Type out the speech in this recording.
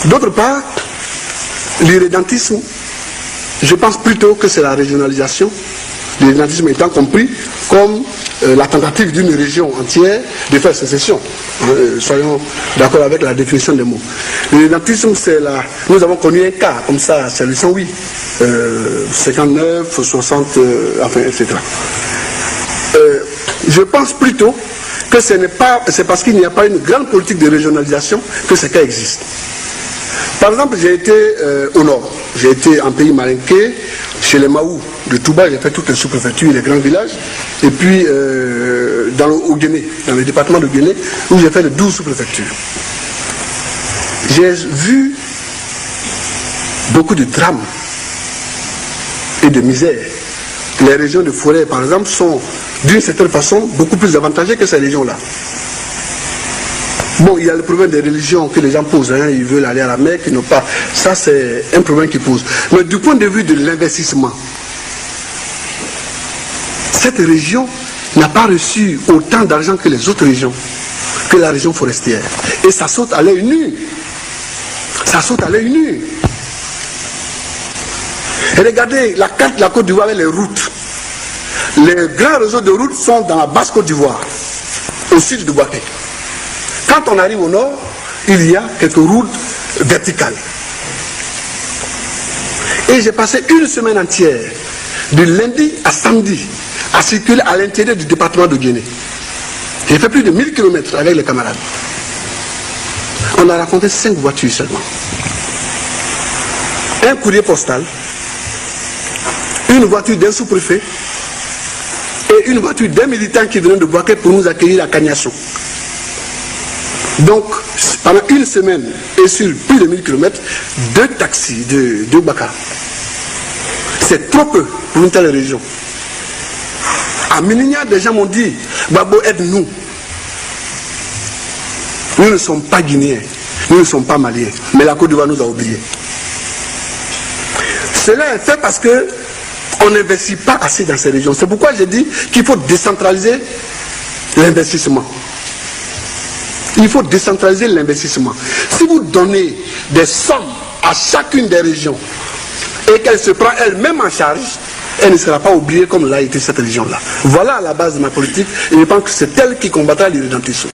D'autre part, l'irrédentisme, je pense plutôt que c'est la régionalisation, l'irrédentisme étant compris comme la tentative d'une région entière de faire sécession. Soyons d'accord avec la définition des mots. L'irrédentisme, c'est la... Nous avons connu un cas comme ça, c'est le 108, 59, 60, enfin, etc. Je pense plutôt que c'est parce qu'il n'y a pas une grande politique de régionalisation que ces cas existent. Par exemple, j'ai été au nord, j'ai été en pays malinké, chez les Maou de Touba, j'ai fait toutes les sous-préfectures, les grands villages, et puis au Guinée, dans le département de Guinée, où j'ai fait les 12 sous-préfectures. J'ai vu beaucoup de drames et de misère. Les régions de forêt, par exemple, sont d'une certaine façon beaucoup plus avantagées que ces régions-là. Bon, il y a le problème des religions que les gens posent, hein, ils veulent aller à la Mecque, ils n'ont pas. Ça, c'est un problème qu'ils posent. Mais du point de vue de l'investissement, cette région n'a pas reçu autant d'argent que les autres régions, que la région forestière. Et ça saute à l'œil nu. Ça saute à l'œil nu. Et regardez la carte de la Côte d'Ivoire avec les routes. Les grands réseaux de routes sont dans la basse Côte d'Ivoire, au sud de Boaké. Quand on arrive au nord, il y a quelques routes verticales. Et j'ai passé une semaine entière, de lundi à samedi, à circuler à l'intérieur du département de Guinée. J'ai fait plus de 1000 km avec les camarades. On a raconté 5 voitures seulement. Un courrier postal, une voiture d'un sous-préfet et une voiture d'un militant qui venait de Boaké pour nous accueillir à Kagnasso. Donc, pendant une semaine et sur plus de 1000 km, 2 taxis de Baka. C'est trop peu pour une telle région. À Mininia, des gens m'ont dit, Babo, aide-nous. Nous ne sommes pas guinéens, nous ne sommes pas maliens, mais la Côte d'Ivoire nous a oubliés. Cela est fait parce que on n'investit pas assez dans ces régions. C'est pourquoi j'ai dit qu'il faut décentraliser l'investissement. Il faut décentraliser l'investissement. Si vous donnez des sommes à chacune des régions et qu'elle se prend elle-même en charge, elle ne sera pas oubliée comme l'a été cette région-là. Voilà la base de ma politique et je pense que c'est elle qui combattra l'irrédentisme.